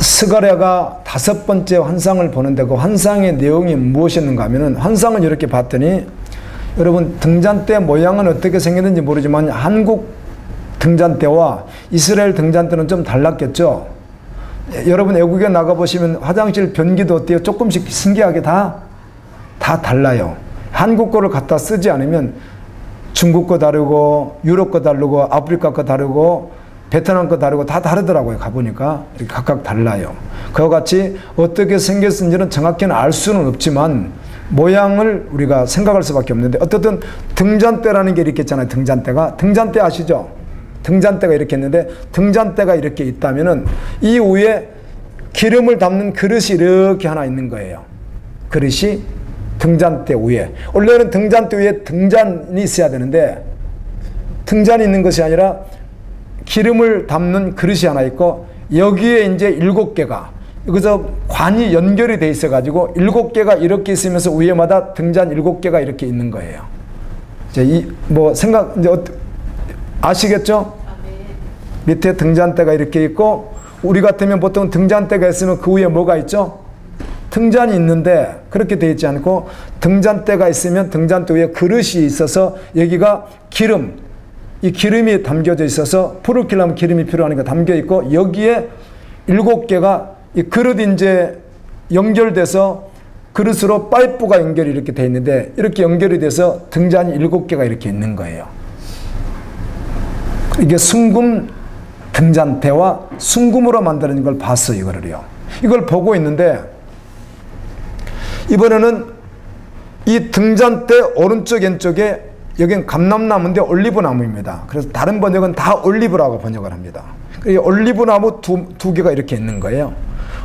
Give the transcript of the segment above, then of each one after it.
스가랴가 5번째 환상을 보는데 그 환상의 내용이 무엇이었는가 하면은, 환상을 이렇게 봤더니 여러분 등잔대 모양은 어떻게 생겼는지 모르지만 한국 등잔대와 이스라엘 등잔대는 좀 달랐겠죠. 여러분 외국에 나가보시면 화장실 변기도 어때요? 조금씩 신기하게 다 달라요. 한국 거를 갖다 쓰지 않으면 중국 거 다르고 유럽 거 다르고 아프리카 거 다르고 베트남 거 다르고 다 다르더라고요. 가보니까 이렇게 각각 달라요. 그와 같이 어떻게 생겼는지는 정확히는 알 수는 없지만 모양을 우리가 생각할 수밖에 없는데, 어떻든 등잔대라는 게 이렇게 있잖아요. 등잔대 아시죠? 등잔대가 이렇게 있는데, 등잔대가 이렇게 있다면은 이 위에 기름을 담는 그릇이 이렇게 하나 있는 거예요. 그릇이 등잔대 위에. 원래는 등잔대 위에 등잔이 있어야 되는데, 등잔이 있는 것이 아니라 기름을 담는 그릇이 하나 있고, 여기에 이제 7개가, 여기서 관이 연결이 돼 있어 가지고 7개가 이렇게 있으면서 위에마다 등잔 7개가 이렇게 있는 거예요. 이제 이제 아시겠죠? 밑에 등잔대가 이렇게 있고, 우리 같으면 보통 등잔대가 있으면 그 위에 뭐가 있죠? 등잔이 있는데 그렇게 되어 있지 않고, 등잔대가 있으면 등잔대 위에 그릇이 있어서 여기가 이 기름이 담겨져 있어서 불을 켜려면 기름이 필요하니까 담겨 있고, 여기에 7개가 이 그릇이 이제 연결돼서 그릇으로 파이프가 연결이 이렇게 되어 있는데, 이렇게 연결이 돼서 등잔이 7개가 이렇게 있는 거예요. 이게 순금 등잔대와 순금으로 만드는 걸 봤어요. 이걸 보고 있는데, 이번에는 이 등잔대 오른쪽 왼쪽에, 여기는 감람나무인데 올리브나무입니다. 그래서 다른 번역은 다 올리브라고 번역을 합니다. 올리브나무 두 개가 이렇게 있는 거예요.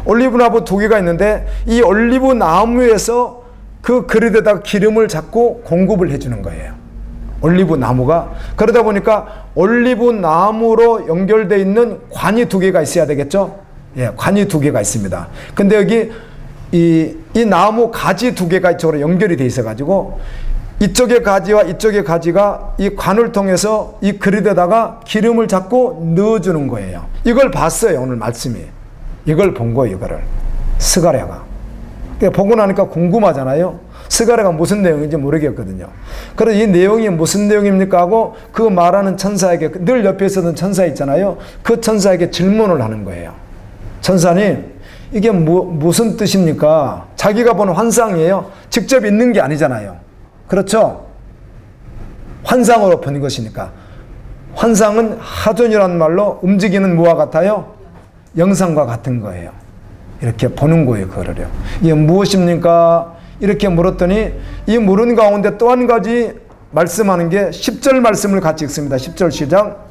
올리브나무 2개가 있는데, 이 올리브나무에서 그 그릇에다가 기름을 자꾸 공급을 해주는 거예요. 올리브나무가. 그러다 보니까 올리브나무로 연결되어 있는 관이 2개가 있어야 되겠죠? 예, 관이 2개가 있습니다. 근데 여기 이 나무 가지 2개가 이쪽으로 연결이 되어 있어가지고, 이쪽의 가지와 이쪽의 가지가 이 관을 통해서 이 그릇에다가 기름을 자꾸 넣어주는 거예요. 이걸 봤어요. 오늘 말씀이. 이걸 본 거예요. 이거를. 스가랴가. 보고 나니까 궁금하잖아요. 스가랴가 무슨 내용인지 모르겠거든요. 그래서 이 내용이 무슨 내용입니까 하고 그 말하는 천사에게, 늘 옆에 있었던 천사 있잖아요. 그 천사에게 질문을 하는 거예요. 천사님, 이게 무슨 뜻입니까? 자기가 본 환상이에요. 직접 있는 게 아니잖아요. 그렇죠? 환상으로 본 것이니까. 환상은 하존이라는 말로 움직이는 뭐와 같아요? 영상과 같은 거예요. 이렇게 보는 거예요. 그거를요. 이게 무엇입니까? 이렇게 물었더니, 이 물은 가운데 또 한 가지 말씀하는 게 10절 말씀을 같이 읽습니다. 10절 시작.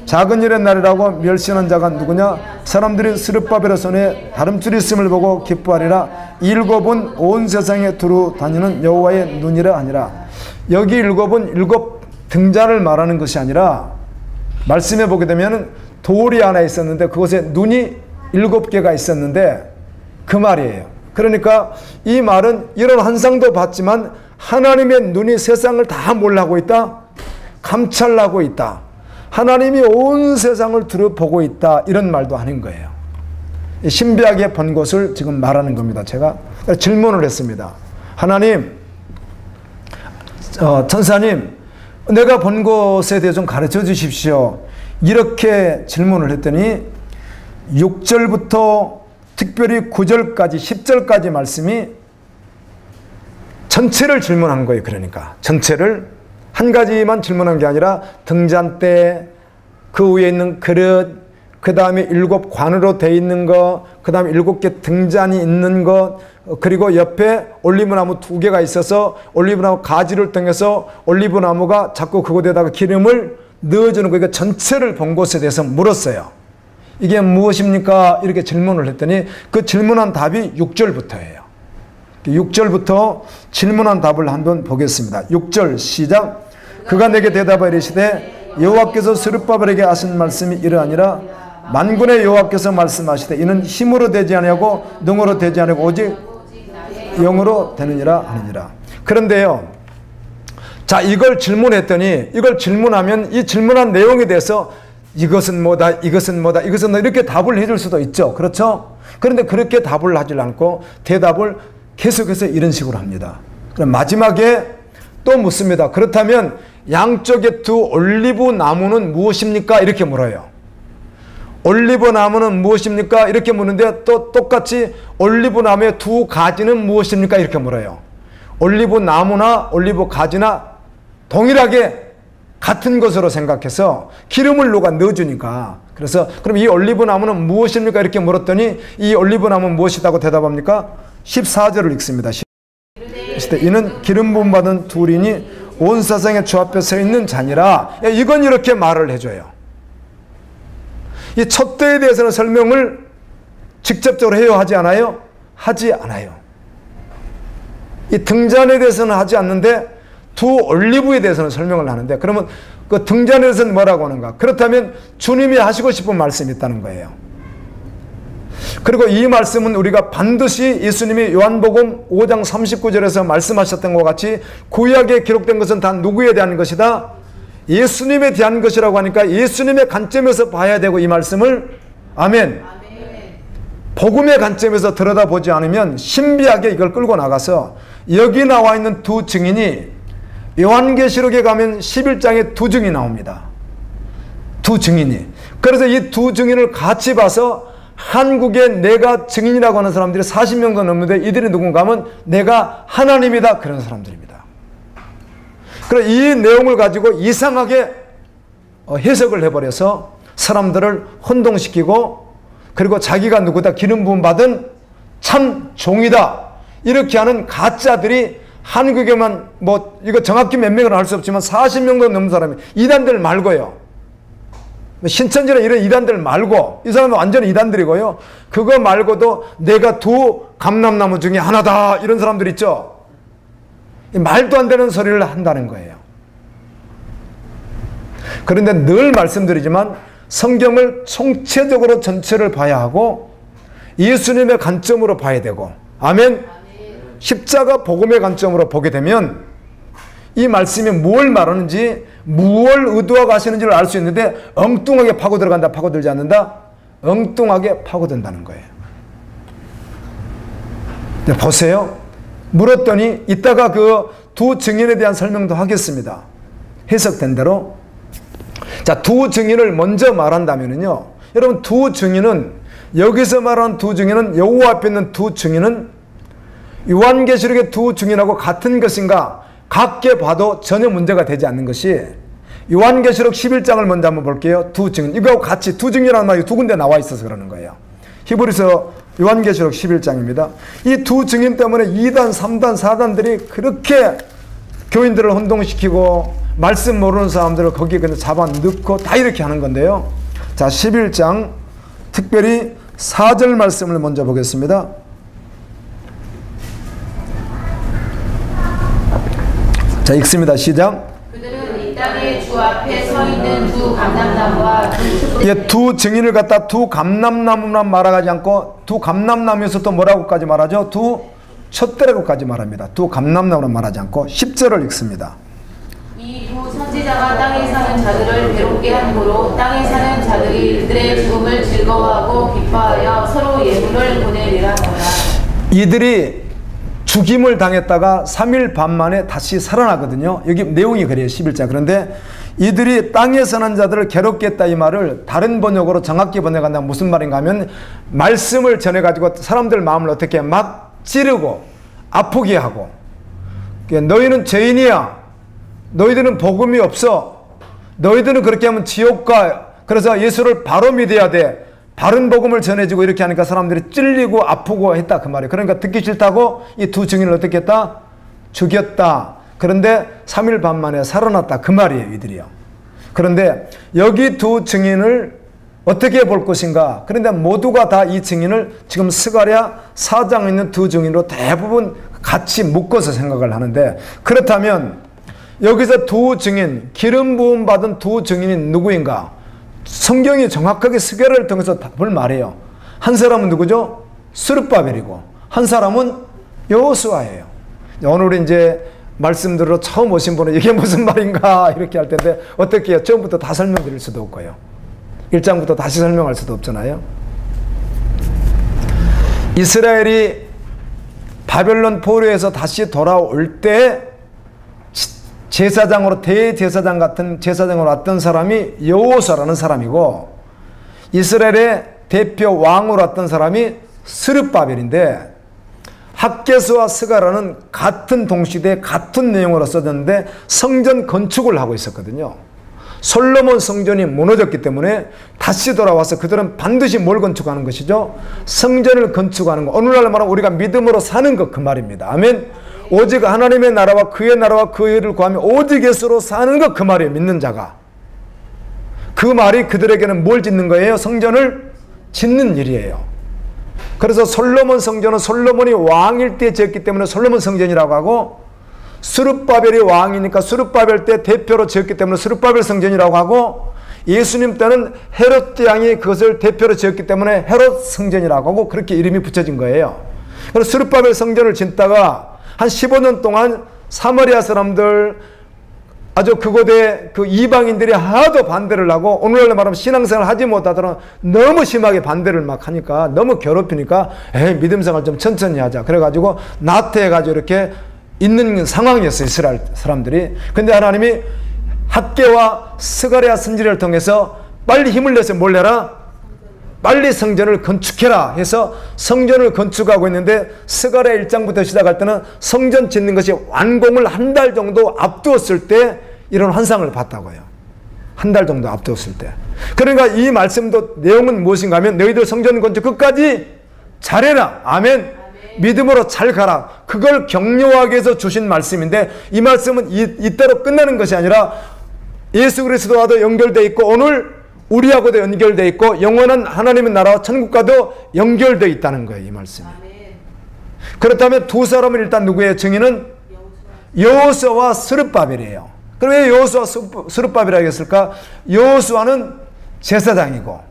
작은 일의 날이라고 멸시하는 자가 누구냐? 사람들이 스룹바벨의 손에 다름줄이 있음을 보고 기뻐하리라. 7은 온 세상에 두루 다니는 여호와의 눈이라 하니라. 여기 7은 7 등잔을 말하는 것이 아니라, 말씀해 보게 되면 돌이 하나 있었는데 그곳에 눈이 7개가 있었는데 그 말이에요. 그러니까 이 말은 이런 환상도 봤지만 하나님의 눈이 세상을 다 몰라하고 있다? 감찰하고 있다. 하나님이 온 세상을 두루보고 있다. 이런 말도 하는 거예요. 신비하게 본 것을 지금 말하는 겁니다. 제가 질문을 했습니다. 하나님, 천사님, 내가 본 것에 대해 좀 가르쳐 주십시오. 이렇게 질문을 했더니 6절부터 특별히 9절까지 10절까지 말씀이 전체를 질문한 거예요. 그러니까 전체를 한 가지만 질문한 게 아니라 등잔대, 그 위에 있는 그릇, 그 다음에 7 관으로 되어 있는 것, 그 다음에 7개 등잔이 있는 것, 그리고 옆에 올리브나무 2개가 있어서 올리브나무 가지를 통해서 올리브나무가 자꾸 그곳에다가 기름을 넣어주는 거, 이거 전체를 본 것에 대해서 물었어요. 이게 무엇입니까? 이렇게 질문을 했더니 그 질문한 답이 6절부터예요. 6절부터 질문한 답을 한번 보겠습니다. 6절 시작. 그가 내게 대답하여 이르시되 여호와께서 스룹바벨에게 하신 말씀이 이러하니라. 만군의 여호와께서 말씀하시되 이는 힘으로 되지 아니하고 능으로 되지 아니하고 오직 영으로 되느니라 하느니라. 그런데요, 자, 이걸 질문했더니, 이걸 질문하면 이 질문한 내용에 대해서 이것은 뭐다, 이것은 뭐다, 이것은 뭐다, 이렇게 답을 해줄 수도 있죠. 그렇죠? 그런데 그렇게 답을 하지 않고 대답을 계속해서 이런 식으로 합니다. 그럼 마지막에 또 묻습니다. 그렇다면 양쪽의 두 올리브 나무는 무엇입니까? 이렇게 물어요. 올리브 나무는 무엇입니까? 이렇게 묻는데 또 똑같이 올리브 나무의 두 가지는 무엇입니까? 이렇게 물어요. 올리브 나무나 올리브 가지나 동일하게 같은 것으로 생각해서 기름을 누가 넣어주니까, 그래서 그럼 이 올리브 나무는 무엇입니까? 이렇게 물었더니 이 올리브 나무는 무엇이라고 대답합니까? 14절을 읽습니다. 이는 기름 부음 받은 둘이니 온 세상에 주 앞에 서 있는 자니라. 이건 이렇게 말을 해줘요. 이 촛대에 대해서는 설명을 직접적으로 해요? 하지 않아요? 하지 않아요. 이 등잔에 대해서는 하지 않는데 두 올리브에 대해서는 설명을 하는데, 그러면 그 등잔에 대해서는 뭐라고 하는가? 그렇다면 주님이 하시고 싶은 말씀이 있다는 거예요. 그리고 이 말씀은 우리가 반드시 예수님이 요한복음 5장 39절에서 말씀하셨던 것 같이 구약에 기록된 것은 다 누구에 대한 것이다? 예수님에 대한 것이라고 하니까 예수님의 관점에서 봐야 되고, 이 말씀을 아멘. 복음의 관점에서 들여다보지 않으면 신비하게 이걸 끌고 나가서 여기 나와 있는 두 증인이 요한계시록에 가면 11장에 두 증인이 나옵니다. 두 증인이. 그래서 이 두 증인을 같이 봐서 한국에 내가 증인이라고 하는 사람들이 40명도 넘는데 이들이 누군가 하면 내가 하나님이다, 그런 사람들입니다. 그래서 이 내용을 가지고 이상하게 해석을 해버려서 사람들을 혼동시키고, 그리고 자기가 누구다, 기름 부음 받은 참 종이다, 이렇게 하는 가짜들이 한국에만 뭐 이거 정확히 몇 명을 알 수 없지만 40명도 넘는 사람이, 이단들 말고요, 신천지나 이런 이단들 말고, 이 사람은 완전히 이단들이고요, 그거 말고도 내가 두 감람나무 중에 하나다, 이런 사람들 있죠. 말도 안 되는 소리를 한다는 거예요. 그런데 늘 말씀드리지만 성경을 총체적으로 전체를 봐야 하고 예수님의 관점으로 봐야 되고, 아멘. 십자가 복음의 관점으로 보게 되면 이 말씀이 뭘 말하는지, 무엇을 의도하고 하시는지를 알 수 있는데, 엉뚱하게 파고들어간다, 파고들지 않는다, 엉뚱하게 파고든다는 거예요. 네, 보세요. 물었더니 이따가 그 두 증인에 대한 설명도 하겠습니다. 해석된 대로. 자, 두 증인을 먼저 말한다면요, 여러분, 두 증인은, 여기서 말하는 두 증인은, 여호와 앞에 있는 두 증인은 요한계시록의 두 증인하고 같은 것인가? 같게 봐도 전혀 문제가 되지 않는 것이, 요한계시록 11장을 먼저 한번 볼게요. 두 증인, 이거하고 같이, 두 증인이라는 말이 두 군데 나와 있어서 그러는 거예요. 히브리서 요한계시록 11장입니다. 이 두 증인 때문에 2단, 3단, 4단들이 그렇게 교인들을 혼동시키고 말씀 모르는 사람들을 거기에 그냥 잡아 넣고 다 이렇게 하는 건데요. 자, 11장 특별히 4절 말씀을 먼저 보겠습니다. 자, 읽습니다. 시작. 그들은 이 땅에 주 앞에 서 있는 두 감람나무와 두 증인을 갖다 두 감람나무만 말하지 않고 두 감람나무에서 또 뭐라고까지 말하죠? 두 촛대라고까지 말합니다. 두 감람나무만 말하지 않고 10절을 읽습니다. 이 두 선지자가 땅에 사는 자들을 괴롭게 함으로 땅에 사는 자들이 그들의 죽음을 즐거워하고 기뻐하여 서로 예물을 보내리라 하라. 이들이 죽임을 당했다가 3일 반 만에 다시 살아나거든요. 여기 내용이 그래요. 11장. 그런데 이들이 땅에 사는 자들을 괴롭게 했다, 이 말을 다른 번역으로 정확히 번역한다면 무슨 말인가 하면, 말씀을 전해가지고 사람들 마음을 어떻게 막 찌르고 아프게 하고, 너희는 죄인이야, 너희들은 복음이 없어, 너희들은 그렇게 하면 지옥 가, 그래서 예수를 바로 믿어야 돼, 바른 복음을 전해주고, 이렇게 하니까 사람들이 찔리고 아프고 했다, 그 말이에요. 그러니까 듣기 싫다고 이 두 증인을 어떻게 했다? 죽였다. 그런데 3일 반 만에 살아났다, 그 말이에요, 이들이요. 그런데 여기 두 증인을 어떻게 볼 것인가? 그런데 모두가 다 이 증인을 지금 스가랴 4장에 있는 두 증인으로 대부분 같이 묶어서 생각을 하는데, 그렇다면 여기서 두 증인, 기름 부음 받은 두 증인이 누구인가? 성경이 정확하게 스가랴를 통해서 답을 말해요. 한 사람은 누구죠? 스룹바벨이고, 한 사람은 여호수아예요. 오늘 이제 말씀들로 처음 오신 분은 이게 무슨 말인가 이렇게 할 텐데, 어떻게 해요? 처음부터 다 설명드릴 수도 없고요. 1장부터 다시 설명할 수도 없잖아요. 이스라엘이 바벨론 포로에서 다시 돌아올 때 제사장으로, 대제사장 같은 제사장으로 왔던 사람이 여호수아라는 사람이고, 이스라엘의 대표 왕으로 왔던 사람이 스룹바벨인데, 학개수와 스가라는 같은 동시대에 같은 내용으로 써졌는데 성전 건축을 하고 있었거든요. 솔로몬 성전이 무너졌기 때문에 다시 돌아와서 그들은 반드시 뭘 건축하는 것이죠? 성전을 건축하는 것. 오늘날 말하면 우리가 믿음으로 사는 것, 그 말입니다. 아멘. 오직 하나님의 나라와 그의 나라와 그 일을 구하며 오직 예수로 사는 것, 그 말이에요. 믿는 자가. 그 말이 그들에게는 뭘 짓는 거예요? 성전을 짓는 일이에요. 그래서 솔로몬 성전은 솔로몬이 왕일 때 지었기 때문에 솔로몬 성전이라고 하고, 스룹바벨이 왕이니까 스룹바벨 때 대표로 지었기 때문에 스룹바벨 성전이라고 하고, 예수님 때는 헤롯 왕이 그것을 대표로 지었기 때문에 헤롯 성전이라고 하고, 그렇게 이름이 붙여진 거예요. 그래서 스룹바벨 성전을 짓다가 한 15년 동안 사마리아 사람들, 아주 그곳에 그 이방인들이 하도 반대를 하고, 오늘날 말하면 신앙생활 하지 못하도록 너무 심하게 반대를 막 하니까, 너무 괴롭히니까, 믿음생활 좀 천천히 하자. 그래가지고 나태해가지고 이렇게 있는 상황이었어요, 이스라엘 사람들이. 근데 하나님이 학개와 스가랴 선지자를 통해서 빨리 힘을 내서 뭘 내라? 빨리 성전을 건축해라 해서 성전을 건축하고 있는데, 스가랴 1장부터 시작할 때는 성전 짓는 것이 완공을 한 달 정도 앞두었을 때 이런 환상을 봤다고요. 한 달 정도 앞두었을 때. 그러니까 이 말씀도 내용은 무엇인가 하면, 너희들 성전 건축 끝까지 잘해라. 아멘. 믿음으로 잘 가라. 그걸 격려하기 위해서 주신 말씀인데, 이 말씀은 이때로 끝나는 것이 아니라 예수 그리스도와도 연결되어 있고, 오늘 우리하고도 연결되어 있고, 영원한 하나님의 나라와 천국과도 연결되어 있다는 거예요, 이 말씀이. 그렇다면 두 사람은 일단 누구예요? 증인은 여호수아와 스룹바벨이에요. 그럼 왜 여호수아와 스룹바벨이라고 했을까? 여호수아는 제사장이고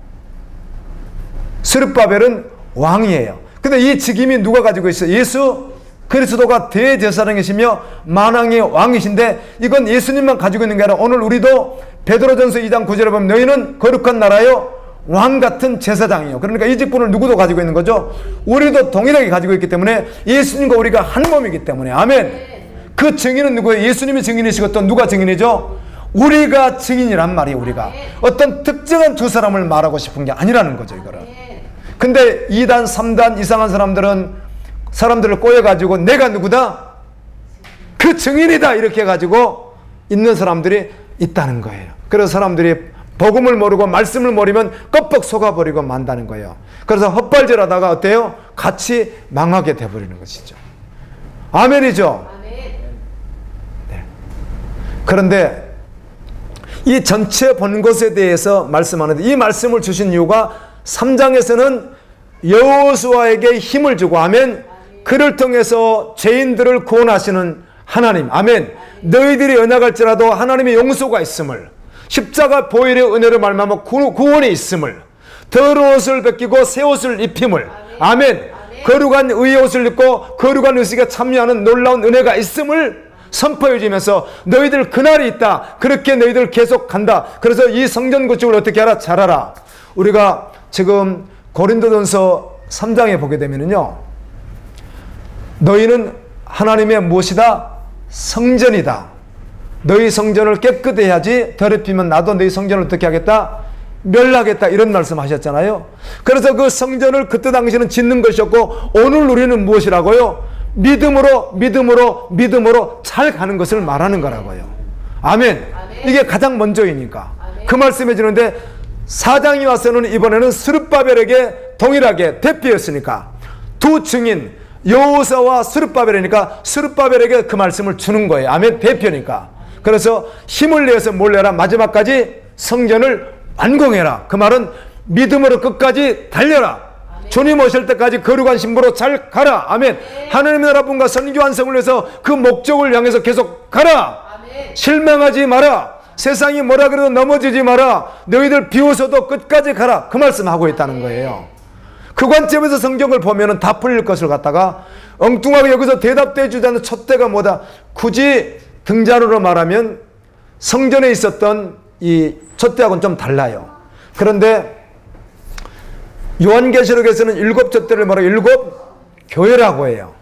스룹바벨은 왕이에요. 근데 이 직임이 누가 가지고 있어요? 예수 그리스도가 대제사장이시며 만왕의 왕이신데, 이건 예수님만 가지고 있는 게 아니라 오늘 우리도 베드로전서 2장 9절에 보면 너희는 거룩한 나라요 왕 같은 제사장이요. 그러니까 이 직분을 누구도 가지고 있는 거죠? 우리도 동일하게 가지고 있기 때문에, 예수님과 우리가 한 몸이기 때문에. 아멘. 그 증인은 누구예요? 예수님이 증인이시고 또 누가 증인이죠? 우리가 증인이란 말이에요. 우리가 어떤 특정한 두 사람을 말하고 싶은 게 아니라는 거죠, 이거를. 근데 2단 3단 이상한 사람들은 사람들을 꼬여가지고 내가 누구다? 그 증인이다! 이렇게 해가지고 있는 사람들이 있다는 거예요. 그래서 사람들이 복음을 모르고 말씀을 모르면 껍벅 속아버리고 만다는 거예요. 그래서 헛발질하다가 어때요? 같이 망하게 돼버리는 것이죠. 아멘이죠? 아멘. 네. 그런데 이 전체 본 것에 대해서 말씀하는데, 이 말씀을 주신 이유가 3장에서는 여호수아에게 힘을 주고, 아멘, 그를 통해서 죄인들을 구원하시는 하나님, 아멘, 너희들이 연약할지라도 하나님의 용서가 있음을, 십자가 보혈의 은혜로 말미암아 구원이 있음을, 더러운 옷을 벗기고 새 옷을 입힘을, 아멘, 거룩한 의의 옷을 입고 거룩한 의식에 참여하는 놀라운 은혜가 있음을 선포해 주면서, 너희들 그날이 있다, 그렇게 너희들 계속 간다. 그래서 이 성전 건축을 어떻게 하라? 잘하라. 우리가 지금 고린도전서 3장에 보게 되면요, 너희는 하나님의 무엇이다? 성전이다. 너희 성전을 깨끗이 해야지 더럽히면 나도 너희 성전을 어떻게 하겠다? 멸하겠다. 이런 말씀 하셨잖아요. 그래서 그 성전을 그때 당시는 짓는 것이었고, 오늘 우리는 무엇이라고요? 믿음으로 잘 가는 것을 말하는 거라고요. 아멘. 이게 가장 먼저이니까. 그 말씀해 주는데, 4장이 와서는 이번에는 스룹바벨에게 동일하게 대표였으니까, 두 증인 여호수아와 스룹바벨이니까 스룹바벨에게 그 말씀을 주는 거예요. 아멘. 대표니까. 그래서 힘을 내서 몰래라. 마지막까지 성전을 완공해라. 그 말은 믿음으로 끝까지 달려라. 아멘. 주님 오실 때까지 거룩한 신부로 잘 가라. 아멘. 아멘. 하나님의 나라 분과 선교 완성을 위해서 그 목적을 향해서 계속 가라. 아멘. 실망하지 마라. 세상이 뭐라 그래도 넘어지지 마라. 너희들 비웃어도 끝까지 가라. 그 말씀하고 있다는 거예요. 그 관점에서 성경을 보면은 다 풀릴 것을 갖다가 엉뚱하게 여기서 대답해 주지 않는 촛대가 뭐다? 굳이 등잔으로 말하면 성전에 있었던 이 촛대하고는 좀 달라요. 그런데 요한계시록에서는 7 촛대를 말하고 7 교회라고 해요.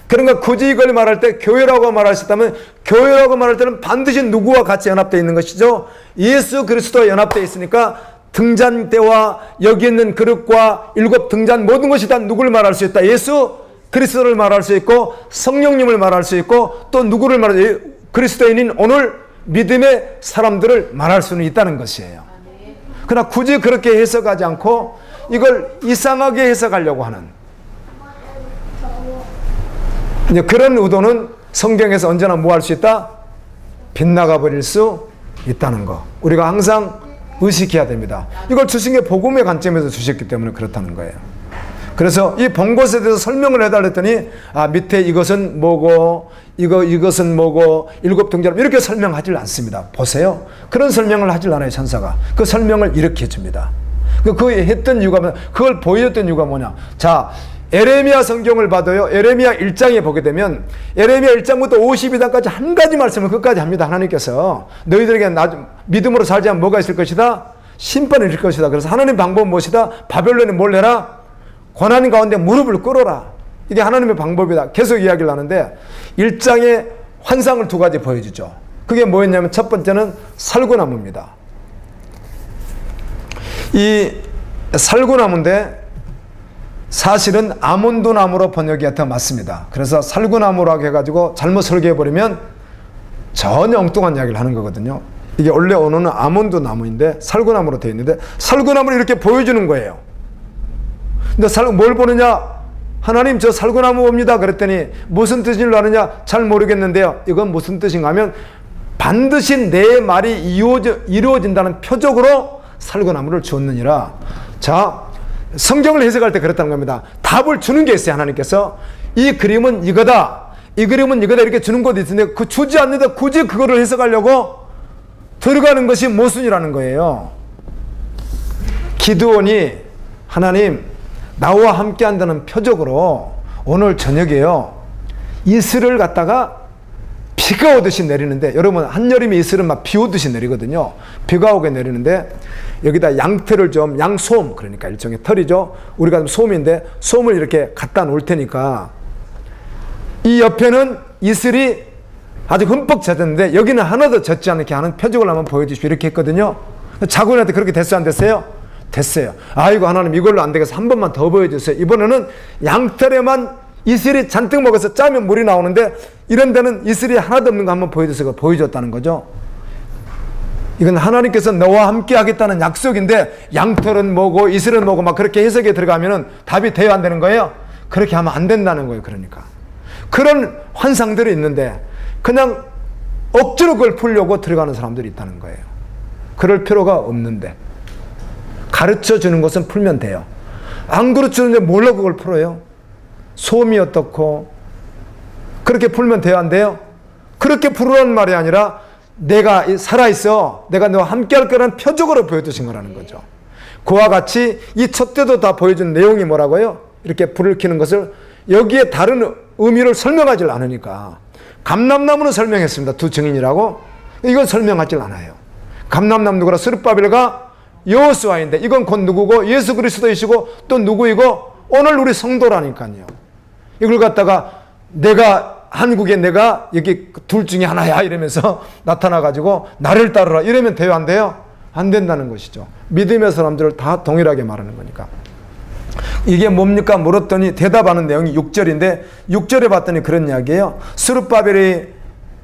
그러니까 굳이 이걸 말할 때 교회라고 말하셨다면 교회라고 말할 때는 반드시 누구와 같이 연합되어 있는 것이죠? 예수 그리스도와 연합되어 있으니까 등잔대와 여기 있는 그릇과 7 등잔 모든 것이 다 누구를 말할 수 있다? 예수 그리스도를 말할 수 있고 성령님을 말할 수 있고 또 누구를 말할 그리스도인인 오늘 믿음의 사람들을 말할 수는 있다는 것이에요. 그러나 굳이 그렇게 해석하지 않고 이걸 이상하게 해석하려고 하는 그런 의도는 성경에서 언제나 뭐 할 수 있다? 빗나가 버릴 수 있다는 거. 우리가 항상 의식해야 됩니다. 이걸 주신 게 복음의 관점에서 주셨기 때문에 그렇다는 거예요. 그래서 이 본 것에 대해서 설명을 해달랬더니 밑에 이것은 뭐고 이것은 뭐고 7 등잔 이렇게 설명하지 않습니다. 보세요. 그런 설명을 하질 않아요. 천사가. 그 설명을 이렇게 해줍니다. 그 했던 이유가 뭐냐? 그걸 보여줬던 이유가 뭐냐? 자, 에레미야 성경을 봐도요. 에레미야 1장에 보게 되면 에레미야 1장부터 52장까지 한 가지 말씀을 끝까지 합니다. 하나님께서 너희들에게 믿음으로 살지 않으면 뭐가 있을 것이다? 심판이 있을 것이다. 그래서 하나님의 방법은 무엇이다? 바벨론에 뭘 해라? 고난 가운데 무릎을 꿇어라. 이게 하나님의 방법이다. 계속 이야기를 하는데 1장에 환상을 2가지 보여주죠. 그게 뭐였냐면 첫 번째는 살구나무입니다. 이 살구나무인데 사실은 아몬드 나무로 번역이 더 맞습니다. 그래서 살구나무라고 해가지고 잘못 설계해버리면 전혀 엉뚱한 이야기를 하는 거거든요. 이게 원래 언어는 아몬드 나무인데 살구나무로 되어 있는데 살구나무를 이렇게 보여주는 거예요. 근데 뭘 보느냐? 하나님 저 살구나무 봅니다. 그랬더니 무슨 뜻을 아느냐? 잘 모르겠는데요. 이건 무슨 뜻인가 하면 반드시 내 말이 이루어진다는 표적으로 살구나무를 주었느니라. 자, 성경을 해석할 때 그랬다는 겁니다. 답을 주는 게 있어요. 하나님께서 이 그림은 이거다, 이 그림은 이거다 이렇게 주는 것도 있는데 그 주지 않는데 굳이 그거를 해석하려고 들어가는 것이 모순이라는 거예요. 기드온이 하나님 나와 함께 한다는 표적으로 오늘 저녁에요 이슬을 갖다가 비가 오듯이 내리는데, 여러분 한여름에 이슬은 막 비 오듯이 내리거든요. 비가 오게 내리는데 여기다 양털을 좀, 양솜, 그러니까 일종의 털이죠. 우리가 솜인데 솜을 이렇게 갖다 놓을 테니까 이 옆에는 이슬이 아주 흠뻑 젖었는데 여기는 하나도 젖지 않게 하는 표적을 한번 보여주십시오 이렇게 했거든요. 자군한테 그렇게 됐어요? 안 됐어요? 됐어요. 아이고 하나님 이걸로 안 되겠어, 한 번만 더 보여주세요. 이번에는 양털에만 이슬이 잔뜩 먹어서 짜면 물이 나오는데 이런 데는 이슬이 하나도 없는 거 한번 보여주세요. 보여줬다는 거죠. 이건 하나님께서 너와 함께 하겠다는 약속인데 양털은 뭐고 이슬은 뭐고 막 그렇게 해석에 들어가면은 답이 돼야 안 되는 거예요. 그렇게 하면 안 된다는 거예요. 그러니까 그런 환상들이 있는데 그냥 억지로 그걸 풀려고 들어가는 사람들이 있다는 거예요. 그럴 필요가 없는데 가르쳐 주는 것은 풀면 돼요. 안 가르쳐 주는데 뭘로 그걸 풀어요? 솜이 어떻고 그렇게 풀면 돼요? 안 돼요? 그렇게 풀으라는 말이 아니라 내가 살아있어, 내가 너와 함께 할 거라는 표적으로 보여주신 거라는 거죠. 그와 같이 이 첫 때도 다 보여준 내용이 뭐라고요? 이렇게 불을 켜는 것을 여기에 다른 의미를 설명하지 않으니까. 감람나무는 설명했습니다. 2 증인이라고. 이건 설명하지 않아요. 감람나무 누구라? 스룹바벨과 여호수아인데 이건 곧 누구고? 예수 그리스도이시고 또 누구이고? 오늘 우리 성도라니까요. 이걸 갖다가 내가 한국에 내가 여기 둘 중에 하나야 이러면서 나타나가지고 나를 따르라 이러면 돼요? 안 돼요? 안 된다는 것이죠. 믿음의 사람들을 다 동일하게 말하는 거니까. 이게 뭡니까? 물었더니 대답하는 내용이 6절인데 6절에 봤더니 그런 이야기예요. 스룹바벨이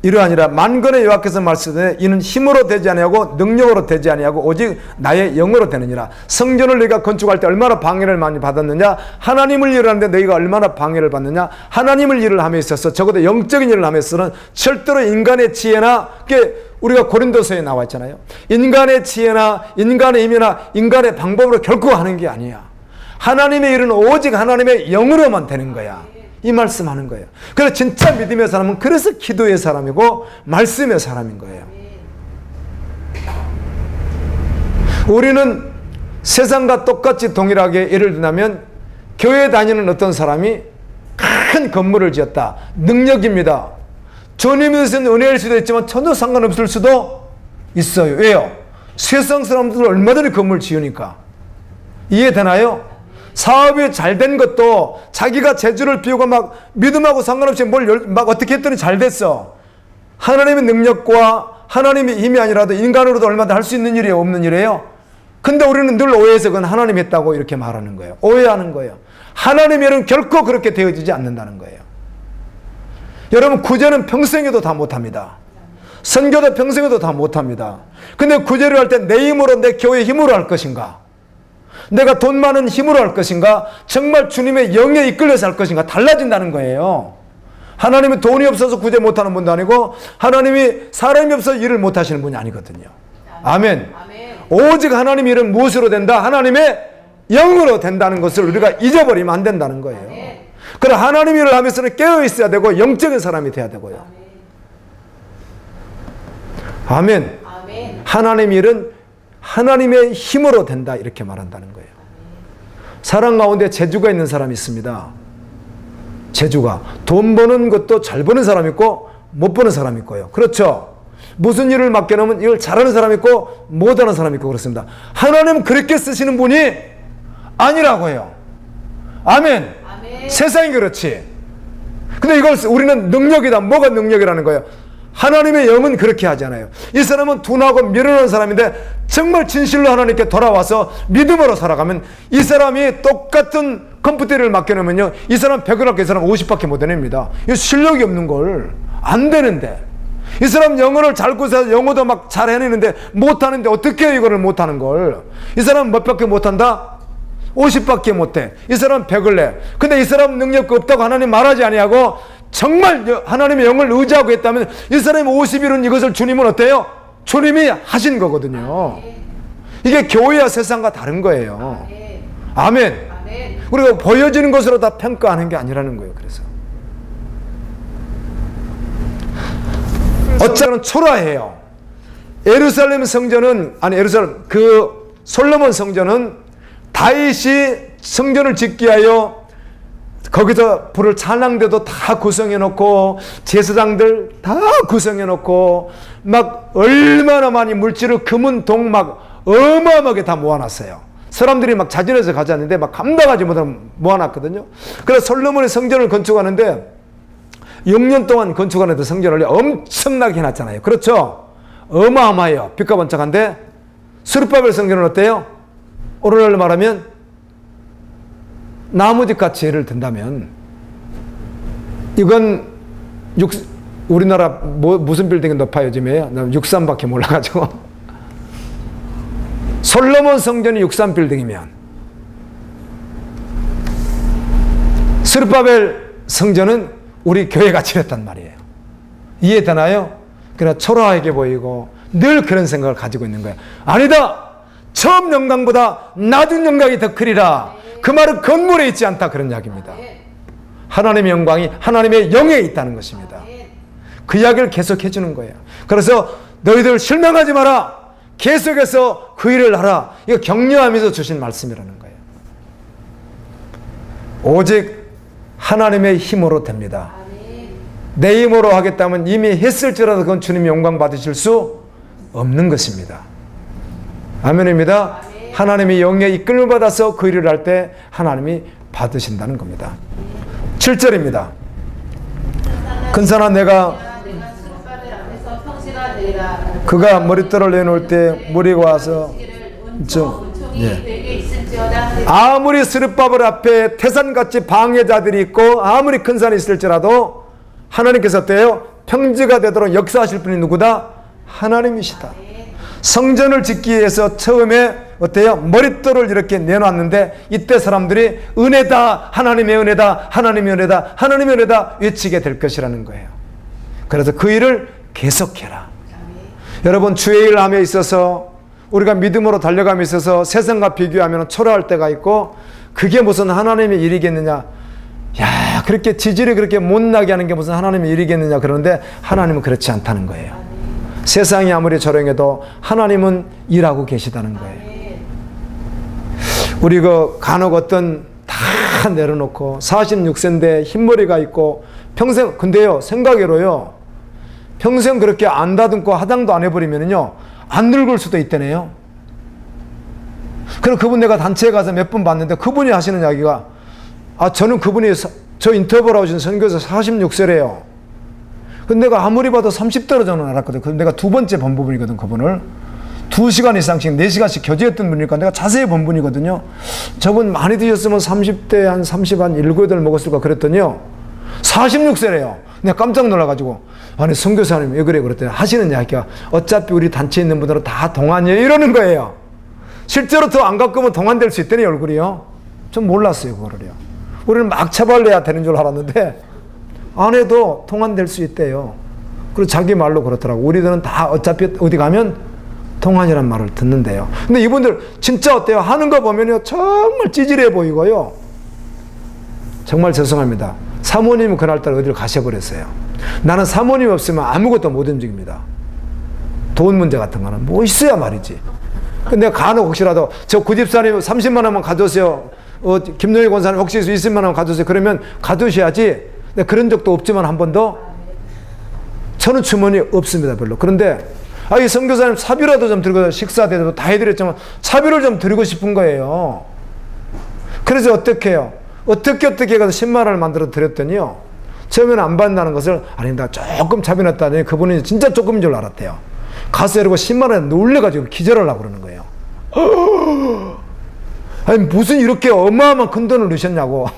이러하니라 만군의 여호와께서 말씀하시되 이는 힘으로 되지 아니하고 능력으로 되지 아니하고 오직 나의 영으로 되느니라. 성전을 너희가 건축할 때 얼마나 방해를 많이 받았느냐? 하나님을 일을 하는데 너희가 얼마나 방해를 받느냐? 하나님을 일을 함에 있어서 적어도 영적인 일을 함에 있어서는 절대로 인간의 지혜나, 그게 우리가 고린도서에 나와 있잖아요. 인간의 지혜나 인간의 힘이나 인간의 방법으로 결코 하는 게 아니야. 하나님의 일은 오직 하나님의 영으로만 되는 거야. 이 말씀하는 거예요. 그래서 진짜 믿음의 사람은 그래서 기도의 사람이고 말씀의 사람인 거예요. 우리는 세상과 똑같이 동일하게 예를 들면 교회 다니는 어떤 사람이 큰 건물을 지었다. 능력입니다. 주님이 주신 은혜일 수도 있지만 전혀 상관없을 수도 있어요. 왜요? 세상 사람들은 얼마든지 건물 지으니까. 이해되나요? 사업이 잘 된 것도 자기가 재주를 비우고 막 믿음하고 상관없이 막 어떻게 했더니 잘 됐어. 하나님의 능력과 하나님의 힘이 아니라도 인간으로도 얼마나 할 수 있는 일이에요? 없는 일이에요? 근데 우리는 늘 오해해서 그건 하나님이 했다고 이렇게 말하는 거예요. 오해하는 거예요. 하나님의 일은 결코 그렇게 되어지지 않는다는 거예요. 여러분, 구제는 평생에도 다 못합니다. 선교도 평생에도 다 못합니다. 근데 구제를 할 때 내 힘으로, 내 교회의 힘으로 할 것인가? 내가 돈 많은 힘으로 할 것인가? 정말 주님의 영에 이끌려서 할 것인가? 달라진다는 거예요. 하나님이 돈이 없어서 구제 못하는 분도 아니고 하나님이 사람이 없어서 일을 못하시는 분이 아니거든요. 아멘. 오직 하나님의 일은 무엇으로 된다? 하나님의 영으로 된다는 것을 우리가 잊어버리면 안 된다는 거예요. 그래, 하나님의 일을 하면서는 깨어 있어야 되고 영적인 사람이 돼야 되고요. 아멘. 하나님의 일은 하나님의 힘으로 된다, 이렇게 말한다는 거예요. 사람 가운데 재주가 있는 사람이 있습니다. 재주가. 돈 버는 것도 잘 버는 사람 있고 못 버는 사람 있고요. 그렇죠? 무슨 일을 맡겨놓으면 이걸 잘하는 사람 있고 못하는 사람 있고 그렇습니다. 하나님은 그렇게 쓰시는 분이 아니라고 해요. 아멘. 세상이 그렇지. 근데 이걸 우리는 능력이다. 뭐가 능력이라는 거예요? 하나님의 영은 그렇게 하잖아요. 이 사람은 둔하고 미련한 사람인데 정말 진실로 하나님께 돌아와서 믿음으로 살아가면 이 사람이 똑같은 컴퓨터를 맡겨놓으면요, 이 사람 100을 할게 이 사람 50밖에 못 해냅니다. 이거 실력이 없는 걸. 안 되는데. 이 사람 영어를 잘 구사해서 영어도 막 잘 해내는데 못하는데 어떻게 이거를 못하는 걸. 이 사람 몇 밖에 못한다? 50밖에 못해. 이 사람 100을 내. 근데 이 사람 능력 없다고 하나님 말하지 아니하고 정말 하나님의 영을 의지하고 했다면 이 사람이 50일은 이것을 주님은 어때요? 주님이 하신 거거든요. 이게 교회와 세상과 다른 거예요. 아멘. 우리가 보여지는 것으로 다 평가하는 게 아니라는 거예요. 그래서 어쩌면 초라해요. 예루살렘 성전은, 아니 예루살렘 그 솔로몬 성전은 다윗이 성전을 짓기 위하여 거기서 불을 찬양대도 다 구성해 놓고 제사장들 다 구성해 놓고 막 얼마나 많이 물질을 금은 동 막 어마어마하게 다 모아놨어요. 사람들이 막 자진해서 가져왔는데 막 감당하지 못하고 모아놨거든요. 그래서 솔로몬의 성전을 건축하는데 6년 동안 건축하는데 성전을 엄청나게 해놨잖아요. 그렇죠? 어마어마해요. 빛과 번쩍한데 스룹바벨 성전은 어때요? 오늘날로 말하면 나무집같이 예를 든다면 이건 우리나라 무슨 빌딩이 높아요 요즘에? 63밖에 몰라가지고 솔로몬 성전이 63빌딩이면 스룹바벨 성전은 우리 교회같이 했단 말이에요. 이해되나요? 그러나 초라하게 보이고 늘 그런 생각을 가지고 있는 거예요. 아니다! 처음 영광보다 낮은 영광이 더 크리라. 그 말은 건물에 있지 않다, 그런 이야기입니다. 하나님의 영광이 하나님의 영에 있다는 것입니다. 그 이야기를 계속해 주는 거예요. 그래서 너희들 실망하지 마라. 계속해서 그 일을 하라. 이거 격려하면서 주신 말씀이라는 거예요. 오직 하나님의 힘으로 됩니다. 내 힘으로 하겠다면 이미 했을지라도 그건 주님이 영광 받으실 수 없는 것입니다. 아멘입니다. 하나님이 영의 이끌림을 받아서 그 일을 할 때 하나님이 받으신다는 겁니다. 7절입니다. 근사나 내가 그가 머릿돌을 내놓을 때 무리가 와서 아무리 스룹바벨 앞에 태산같이 방해자들이 있고 아무리 큰 산이 있을지라도 하나님께서 어때요? 평지가 되도록 역사하실 분이 누구다? 하나님이시다. 성전을 짓기 위해서 처음에 어때요? 머릿돌을 이렇게 내놨는데 이때 사람들이 은혜다, 하나님의 은혜다, 하나님의 은혜다, 하나님의 은혜다 외치게 될 것이라는 거예요. 그래서 그 일을 계속해라. 여러분, 주의 일을 함에 있어서 우리가 믿음으로 달려감에 있어서 세상과 비교하면 초라할 때가 있고 그게 무슨 하나님의 일이겠느냐. 야, 그렇게 지질이 그렇게 못나게 하는 게 무슨 하나님의 일이겠느냐. 그러는데 하나님은 그렇지 않다는 거예요. 세상이 아무리 조용해도 하나님은 일하고 계시다는 거예요. 우리 그 간혹 어떤 다 내려놓고 46세인데 흰머리가 있고 평생, 근데요 생각으로요 평생 그렇게 안 다듬고 화장도 안 해버리면요 안 늙을 수도 있다네요. 그래서 그분 내가 단체에 가서 몇 번 봤는데 그분이 하시는 이야기가 저는 그분이 저 인터뷰를 하신 선교사 46세래요. 근데 내가 아무리 봐도 30대로 저는 알았거든. 그래서 내가 두 번째 본 부분이거든, 그분을. 2시간 이상씩 4시간씩 교제했던 분이니까 내가 자세히 본 분이거든요. 저분 많이 드셨으면 30대 한 30, 한 7, 8 먹었을까 그랬더니요. 46세래요. 내가 깜짝 놀라가지고. 아니, 선교사님 왜 그래? 그랬더니 하시는 이야기가 어차피 우리 단체에 있는 분들은 다 동안이에요. 이러는 거예요. 실제로 더 안 가까우면 동안될 수 있다니, 얼굴이요. 좀 몰랐어요, 그거를요. 우리는 막 처벌해야 되는 줄 알았는데 안 해도 동안될 수 있대요. 그리고 자기 말로 그렇더라고. 우리들은 다 어차피 어디 가면 동안이란 말을 듣는데요. 근데 이분들 진짜 어때요? 하는 거 보면요, 정말 찌질해 보이고요. 정말 죄송합니다. 사모님은 그날따라 어디를 가셔버렸어요. 나는 사모님 없으면 아무것도 못 움직입니다. 돈 문제 같은 거는 뭐 있어야 말이지. 근데 내가 간혹 혹시라도 저 구집사님 30만 원만 가져오세요. 김용희 권사님 혹시 20만 원 가져오세요. 그러면 가두셔야지. 그런 적도 없지만 한 번도 저는 주머니 없습니다, 별로. 그런데 이 선교사님 사비라도 좀 드리고, 식사 대도 다 해드렸지만 사비를 좀 드리고 싶은 거예요. 그래서 어떻게 해요? 어떻게 해서 10만 원을 만들어 드렸더니요, 처음에는 안 받는다는 것을 아니다, 조금 차비 냈다니 그분이 진짜 조금인 줄 알았대요. 가서 이러고 10만 원에 놀래가지고 기절하려고 그러는 거예요. 아니, 무슨 이렇게 어마어마한 큰 돈을 넣으셨냐고.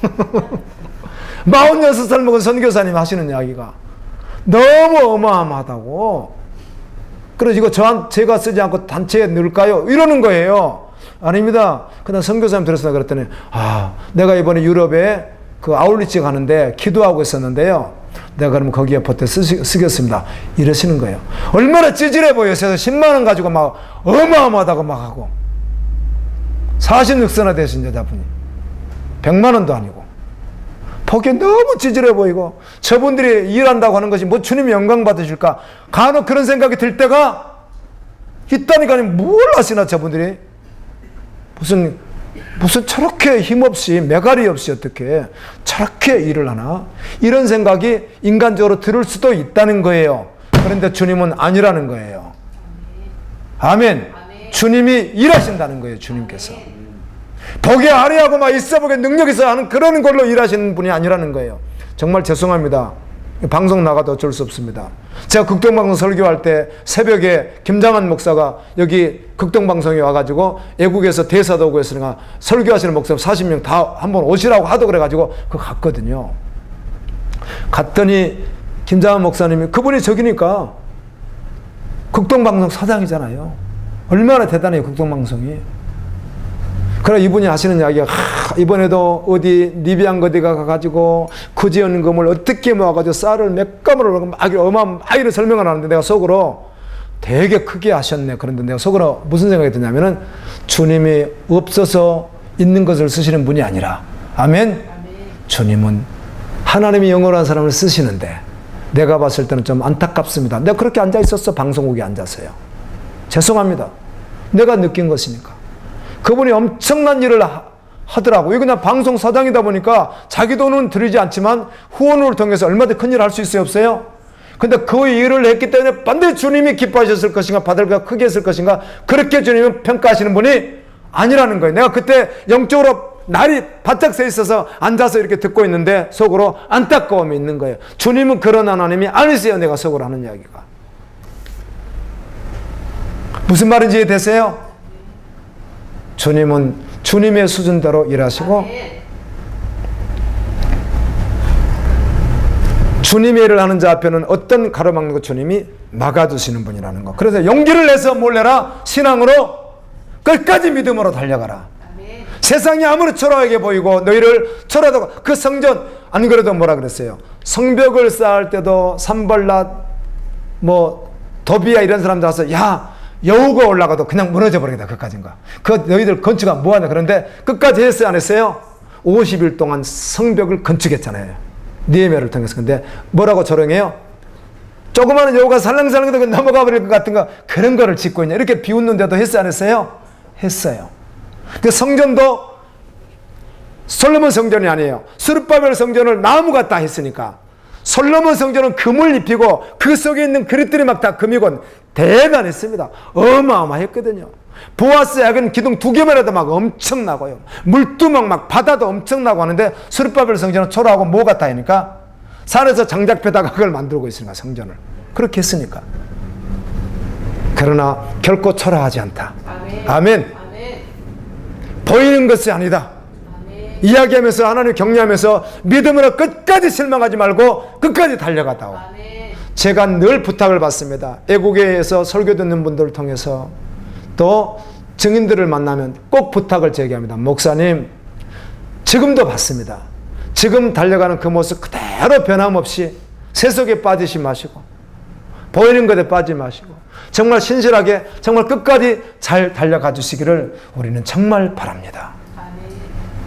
46살 먹은 선교사님 하시는 이야기가 너무 어마어마하다고. 그래서 이거 제가 쓰지 않고 단체에 넣을까요? 이러는 거예요. 아닙니다. 그다음 선교사님 들었으나 그랬더니 내가 이번에 유럽에 그 아울리치 가는데 기도하고 있었는데요. 내가 그러면 거기에 보태 쓰겠습니다. 이러시는 거예요. 얼마나 찌질해 보여요. 그래서 10만 원 가지고 막 어마어마하다고 막 하고. 46세나 되신 여자분이 100만 원도 아니고. 보기에 너무 찌질해 보이고, 저분들이 일한다고 하는 것이 뭐 주님이 영광 받으실까? 간혹 그런 생각이 들 때가 있다니까. 뭘 하시나 저분들이. 무슨 저렇게 힘없이, 매가리 없이 어떻게 저렇게 일을 하나? 이런 생각이 인간적으로 들을 수도 있다는 거예요. 그런데 주님은 아니라는 거예요. 아멘. 주님이 일하신다는 거예요, 주님께서. 보게 하려고 막 있어보게 능력 있어 하는 그런 걸로 일하시는 분이 아니라는 거예요. 정말 죄송합니다. 방송 나가도 어쩔 수 없습니다. 제가 극동방송 설교할 때 새벽에 김장한 목사가 여기 극동방송에 와가지고 애국에서 대사도 오고 했으니까 설교하시는 목사 40명 다 한번 오시라고 하도 그래가지고 그거 갔거든요. 갔더니 김장한 목사님이, 그분이 저기니까 극동방송 사장이잖아요. 얼마나 대단해요, 극동방송이. 그래 이분이 하시는 이야기가 이번에도 어디 리비안 어디가 가가지고 구제연금을 어떻게 모아가지고 쌀을 몇 가물을 막 어마어마하게 설명을 하는데 내가 속으로 되게 크게 하셨네. 그런데 내가 속으로 무슨 생각이 드냐면은 주님이 없어서 있는 것을 쓰시는 분이 아니라, 아멘? 주님은 하나님이 영원한 사람을 쓰시는데 내가 봤을 때는 좀 안타깝습니다. 내가 그렇게 앉아 있었어, 방송국에 앉아서요. 죄송합니다. 내가 느낀 것이니까. 그분이 엄청난 일을 하더라고요. 그냥 방송 사장이다 보니까 자기 돈은 들이지 않지만 후원을 통해서 얼마든지 큰 일을 할 수 있어요, 없어요? 근데 그 일을 했기 때문에 반드시 주님이 기뻐하셨을 것인가, 받을까 크게 했을 것인가, 그렇게 주님은 평가하시는 분이 아니라는 거예요. 내가 그때 영적으로 날이 바짝 서 있어서 앉아서 이렇게 듣고 있는데 속으로 안타까움이 있는 거예요. 주님은 그런 하나님이 아니세요. 내가 속으로 하는 이야기가. 무슨 말인지 이해되세요? 주님은 주님의 수준대로 일하시고 주님의 일을 하는 자 앞에는 어떤 가로막는 것 주님이 막아주시는 분이라는 거. 그래서 용기를 내서 몰래라. 신앙으로 끝까지 믿음으로 달려가라. 아멘. 세상이 아무리 초라하게 보이고 너희를 초라하다고, 그 성전 안 그래도 뭐라 그랬어요? 성벽을 쌓을 때도 산발랏 도비야 이런 사람들 와서 여우가 올라가도 그냥 무너져 버리겠다. 그까지인가. 너희들 건축은 뭐하냐. 그런데 끝까지 했어요, 안 했어요? 50일 동안 성벽을 건축했잖아요. 느헤미야를 통해서. 근데 뭐라고 조롱해요? 조그마한 여우가 살랑살랑 넘어가 버릴 것 같은 거, 그런 거를 짓고 있냐. 이렇게 비웃는데도 했어요, 안 했어요? 했어요. 그 성전도 솔로몬 성전이 아니에요. 스룹바벨 성전을 나무가 다 했으니까. 솔로몬 성전은 금을 입히고 그 속에 있는 그릇들이 막 다 금이고 대단했습니다. 어마어마했거든요. 보아스의 작은 기둥 2개만 해도 막 엄청나고요. 물두멍 막 바다도 엄청나고 하는데 스룹바벨 성전은 초라하고 뭐 같아 하니까 산에서 장작 펴다가 그걸 만들고 있으니까 성전을 그렇게 했으니까. 그러나 결코 초라하지 않다. 아멘. 아멘. 아멘. 보이는 것이 아니다. 아멘. 이야기하면서 하나님 격려하면서 믿음으로 끝까지 실망하지 말고 끝까지 달려갔다고. 아멘. 제가 늘 부탁을 받습니다. 애국에서 설교 듣는 분들을 통해서 또 증인들을 만나면 꼭 부탁을 제기합니다. 목사님, 지금도 받습니다. 지금 달려가는 그 모습 그대로 변함없이 세속에 빠지지 마시고 보이는 것에 빠지지 마시고 정말 신실하게 정말 끝까지 잘 달려가 주시기를 우리는 정말 바랍니다.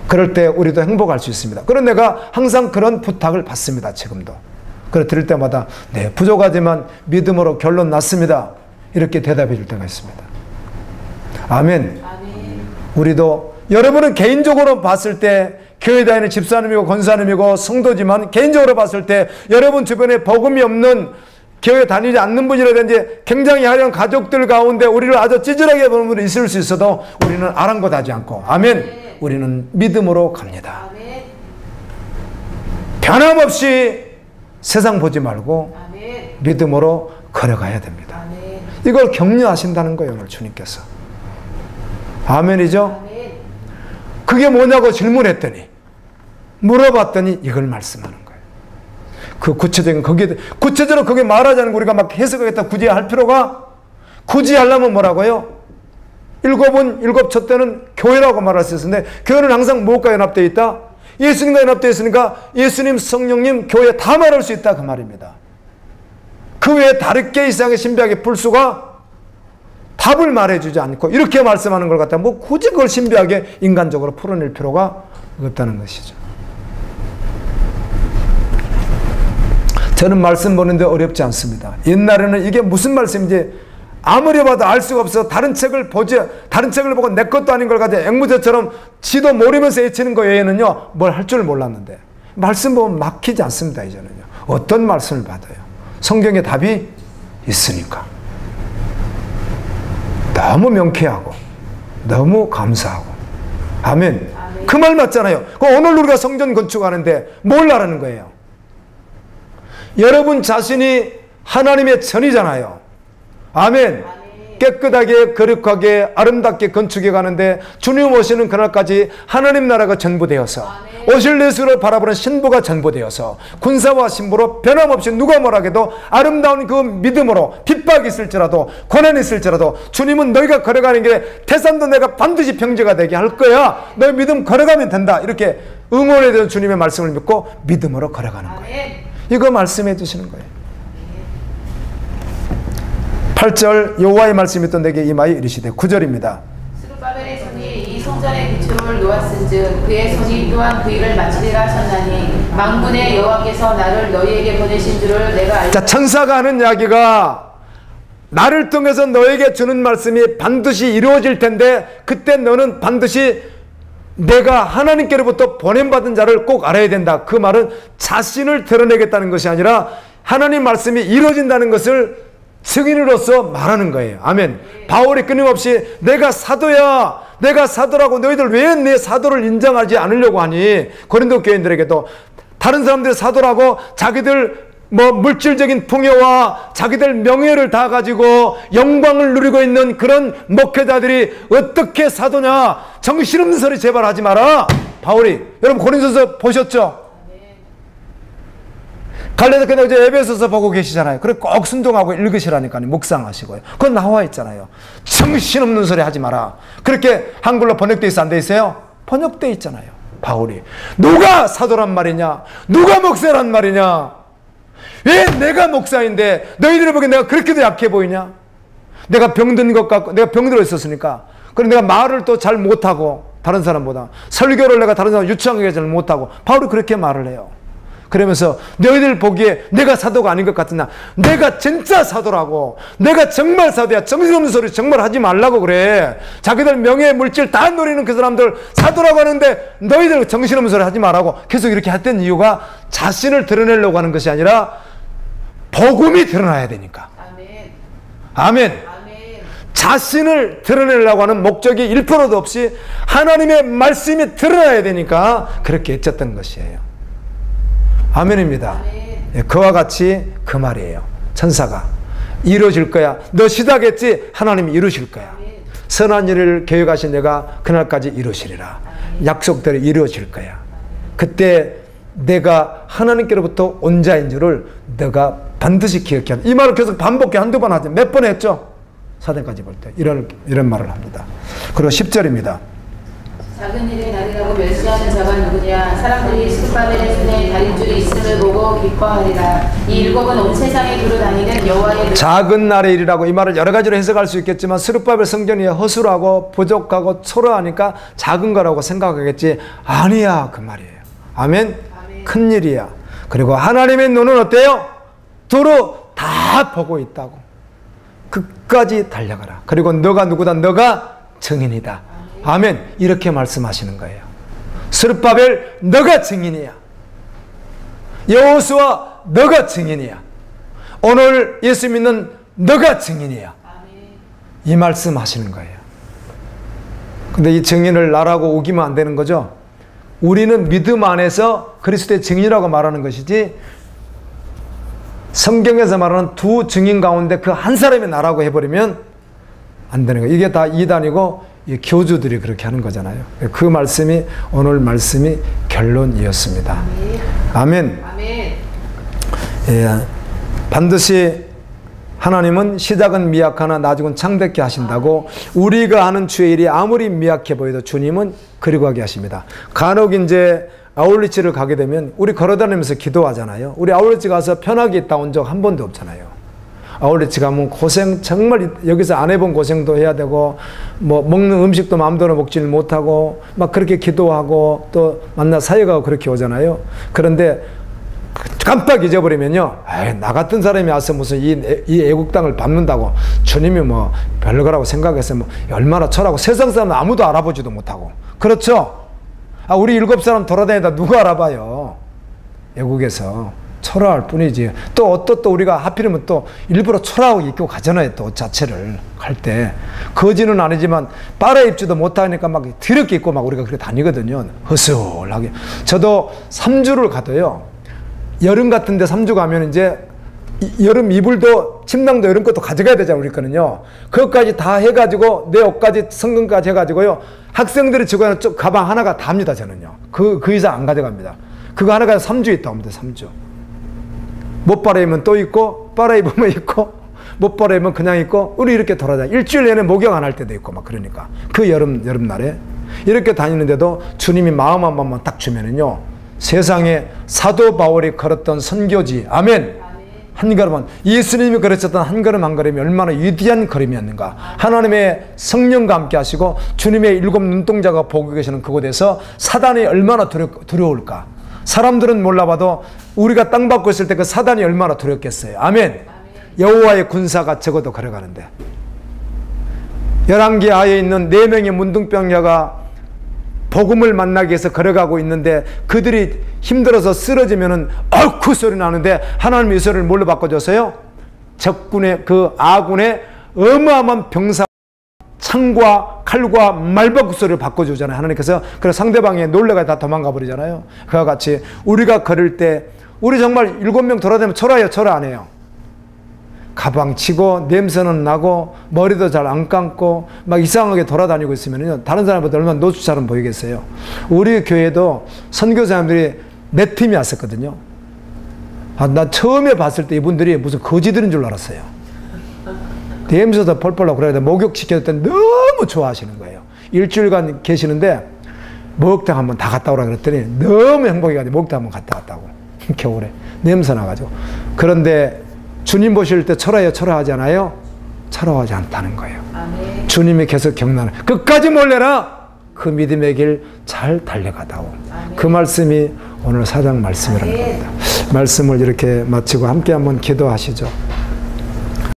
그럴 때 우리도 행복할 수 있습니다. 그런 내가 항상 그런 부탁을 받습니다. 지금도. 그래 드릴 때마다 네, 부족하지만 믿음으로 결론 났습니다. 이렇게 대답해 줄 때가 있습니다. 아멘. 아멘. 우리도 여러분은 개인적으로 봤을 때 교회 다니는 집사님이고 권사님이고 성도지만 개인적으로 봤을 때 여러분 주변에 복음이 없는 교회 다니지 않는 분이라든지 굉장히 화려한 가족들 가운데 우리를 아주 찌질하게 보는 분이 있을 수 있어도 우리는 아랑곳하지 않고 아멘. 우리는 믿음으로 갑니다. 아멘. 변함없이 세상 보지 말고 아멘. 믿음으로 걸어가야 됩니다. 아멘. 이걸 격려하신다는 거예요. 오늘 주님께서. 아멘이죠? 아멘. 그게 뭐냐고 질문했더니 물어봤더니 이걸 말씀하는 거예요. 그 구체적인 거기에 구체적으로 그게 말하자는 거 우리가 막 해석하겠다 굳이 할 필요가 굳이 하려면 뭐라고요? 일곱 첫 때는 교회라고 말할 수 있었는데 교회는 항상 무엇과 연합되어 있다? 예수님과 연합되어 있으니까 예수님, 성령님, 교회 다 말할 수 있다 그 말입니다. 그 외에 다르게 이상의 신비하게 풀수가 답을 말해주지 않고 이렇게 말씀하는 걸 갖다 뭐 굳이 그걸 신비하게 인간적으로 풀어낼 필요가 없다는 것이죠. 저는 말씀 보는데 어렵지 않습니다. 옛날에는 이게 무슨 말씀인지 아무리 봐도 알 수가 없어. 다른 책을 보고 내 것도 아닌 걸 가지고 앵무새처럼 지도 모르면서 외치는 거 외에는요 뭘 할 줄 몰랐는데 말씀 보면 막히지 않습니다. 이제는요. 어떤 말씀을 받아요? 성경에 답이 있으니까 너무 명쾌하고 너무 감사하고 아멘. 아멘. 그 말 맞잖아요. 오늘 우리가 성전 건축하는데 뭘 하라는 거예요? 여러분 자신이 하나님의 전이잖아요. 아멘. 아멘. 깨끗하게 거룩하게 아름답게 건축해 가는데 주님 오시는 그날까지 하나님 나라가 전부되어서 아멘. 오실 예수를 바라보는 신부가 전부되어서 군사와 신부로 변함없이 누가 뭐라 해도 아름다운 그 믿음으로 핍박이 있을지라도 고난이 있을지라도 주님은 너희가 걸어가는 길에 태산도 내가 반드시 평지가 되게 할 거야. 너희 믿음 걸어가면 된다. 이렇게 응원해 주는 주님의 말씀을 믿고 믿음으로 걸어가는 거예요. 이거 말씀해 주시는 거예요. 8절 여호와의 말씀이 또 내게 임하여 이르시되 9절입니다. 스룹바벨의 손이 이 성전의 기초를 놓았은즉 그의 손이 또한 그 일을 마치리라 하셨나니 만군의 여호와께서 나를 너희에게 보내신 줄을 내가 알라. 자, 천사가 하는 이야기가 나를 통해서 너에게 주는 말씀이 반드시 이루어질 텐데 그때 너는 반드시 내가 하나님께로부터 보냄받은 자를 꼭 알아야 된다. 그 말은 자신을 드러내겠다는 것이 아니라 하나님 말씀이 이루어진다는 것을 증인으로서 말하는 거예요. 아멘. 바울이 끊임없이 내가 사도야, 내가 사도라고 너희들 왜 내 사도를 인정하지 않으려고 하니? 고린도 교인들에게도 다른 사람들이 사도라고 자기들 뭐 물질적인 풍요와 자기들 명예를 다 가지고 영광을 누리고 있는 그런 목회자들이 어떻게 사도냐? 정신없는 소리 제발 하지 마라. 바울이 여러분 고린도서 보셨죠? 갈라디아 그냥 이제 에베소서 보고 계시잖아요. 그래 꼭 순종하고 읽으시라니까요. 묵상하시고요. 그건 나와 있잖아요. 정신없는 소리 하지 마라. 그렇게 한글로 번역돼 있어 안 돼 있어요? 번역돼 있잖아요. 바울이 누가 사도란 말이냐? 누가 목사란 말이냐? 왜 내가 목사인데 너희들이 보기엔 내가 그렇게도 약해 보이냐? 내가 병든 것 같고 내가 병들어 있었으니까 그래 내가 말을 또 잘 못하고 다른 사람보다 설교를 내가 다른 사람 유창하게 잘 못하고 바울이 그렇게 말을 해요. 그러면서 너희들 보기에 내가 사도가 아닌 것 같으나 내가 진짜 사도라고 내가 정말 사도야. 정신없는 소리 정말 하지 말라고 그래. 자기들 명예 물질 다 노리는 그 사람들 사도라고 하는데 너희들 정신없는 소리 하지 말라고 계속 이렇게 했던 이유가 자신을 드러내려고 하는 것이 아니라 복음이 드러나야 되니까. 아멘. 아멘. 자신을 드러내려고 하는 목적이 1%도 없이 하나님의 말씀이 드러나야 되니까 그렇게 애썼던 것이에요. 아멘입니다. 그와 같이 그 말이에요. 천사가 이루어질 거야. 너 시작했지? 하나님이 이루실 거야. 선한 일을 계획하신 내가 그날까지 이루시리라. 약속대로 이루어질 거야. 그때 내가 하나님께로부터 온 자인 줄을 너가 반드시 기억해야 한다. 이 말을 계속 반복해 한두 번 하지. 몇 번 했죠? 사대까지 볼 때 이런 말을 합니다. 그리고 10절입니다. 작은 일에 달인하고 멸시하는 자가 누구냐? 사람들이 스룹바벨의 손에 달인줄이 있음을 보고 기뻐하리라. 이 율곡은 온 세상에 두루 다니는 여호와의 작은 날의 일이라고 이 말을 여러 가지로 해석할 수 있겠지만 스룹바벨 성전이 허술하고 부족하고 초라하니까 작은 거라고 생각하겠지. 아니야 그 말이에요. 아멘? 큰 일이야. 그리고 하나님의 눈은 어때요? 두루 다 보고 있다고. 끝까지 달려가라. 그리고 너가 누구다? 너가 증인이다. 아멘. 이렇게 말씀하시는 거예요. 스룹바벨 너가 증인이야. 여호수아 너가 증인이야. 오늘 예수 믿는 너가 증인이야. 이 말씀하시는 거예요. 근데 이 증인을 나라고 우기면 안 되는 거죠. 우리는 믿음 안에서 그리스도의 증인이라고 말하는 것이지 성경에서 말하는 두 증인 가운데 그 한 사람이 나라고 해버리면 안 되는 거예요. 이게 다 이단이고 이 교주들이 그렇게 하는 거잖아요. 그 말씀이 오늘 말씀이 결론이었습니다. 아멘. 아멘. 예, 반드시 하나님은 시작은 미약하나 나중은 창대케 하신다고. 우리가 하는 주의 일이 아무리 미약해 보여도 주님은 그리고 하게 하십니다. 간혹 이제 아울리치를 가게 되면 우리 걸어다니면서 기도하잖아요. 우리 아울리치 가서 편하게 있다 온 적 한 번도 없잖아요. 아울리치 가면 고생 정말 여기서 안 해본 고생도 해야 되고 뭐 먹는 음식도 마음대로 먹지를 못하고 막 그렇게 기도하고 또 만나 사역하고 그렇게 오잖아요. 그런데 깜빡 잊어버리면요, 나 같은 사람이 와서 무슨 이 애국 땅을 밟는다고 주님이 뭐 별거라고 생각해서 뭐 얼마나 철하고 세상 사람은 아무도 알아보지도 못하고. 그렇죠? 우리 7사람 돌아다니다 누가 알아봐요? 애국에서 초라할 뿐이지. 또 우리가 하필이면 또 일부러 초라하게 입고 가잖아요. 또 옷 자체를 갈 때 거지는 아니지만 빨아 입지도 못하니까 막 더럽게 입고 막 우리가 그렇게 다니거든요. 허술하게. 저도 3주를 가도요, 여름 같은데 3주 가면 이제 여름 이불도 침낭도 이런 것도 가져가야 되잖아요. 우리 거는요. 그것까지 다 해가지고 내 옷까지 성근까지 해가지고요, 학생들이 지고 있는 가방 하나가 답니다. 저는요. 그 이상 안 가져갑니다. 그거 하나가 3주 있다 옵니다. 3주. 못 빨아입으면 또 입고, 빨아입으면 입고, 못 빨아입으면 그냥 입고, 우리 이렇게 돌아다녀. 일주일 내내 목욕 안 할 때도 있고 막 그러니까. 그 여름날에 이렇게 다니는데도 주님이 마음 한 번만 딱 주면은요, 세상에 사도 바울이 걸었던 선교지, 아멘. 한 걸음은 예수님이 걸으셨던 한 걸음 한 걸음이 얼마나 위대한 걸음이었는가. 하나님의 성령과 함께 하시고 주님의 7 눈동자가 보고 계시는 그곳에서 사단이 얼마나 두려울까. 사람들은 몰라봐도 우리가 땅 밟고 있을 때 그 사단이 얼마나 두렵겠어요. 아멘. 여호와의 군사가 적어도 걸어가는데, 열왕기 하에 있는 4명의 문둥병자가 복음을 만나기 위해서 걸어가고 있는데 그들이 힘들어서 쓰러지면은 그 소리 나는데 하나님이 이 소리를 뭘로 바꿔줬어요? 적군의 그 아군의 어마어마한 병사 창과 칼과 말버구 소리를 바꿔주잖아요. 하나님께서. 그래서 상대방이 놀래가 다 도망가 버리잖아요. 그와 같이 우리가 걸을 때 우리 정말 7명 돌아다니면 초라해요? 초라 안 해요? 가방 치고 냄새는 나고 머리도 잘 안 감고 막 이상하게 돌아다니고 있으면요, 다른 사람보다 얼마나 노숙처럼 보이겠어요. 우리 교회도 선교사님들이 4팀이 왔었거든요. 나 처음에 봤을 때 이분들이 무슨 거지들인 줄 알았어요. 냄새도 펄펄 나고 그래야 목욕시켰을 때 너무 좋아하시는 거예요. 일주일간 계시는데 목욕탕 한번 다 갔다 오라 그랬더니 너무 행복해가지고 목욕탕 한번 갔다 왔다고. 겨울에 냄새 나가지고. 그런데 주님 보실 때 초라하지 않아요? 초라하지 않다는 거예요. 아멘. 주님이 계속 경나는 끝까지 몰래라. 그 믿음의 길 잘 달려가다오. 아멘. 그 말씀이 오늘 4장 말씀이라는 겁니다. 말씀을 이렇게 마치고 함께 한번 기도하시죠.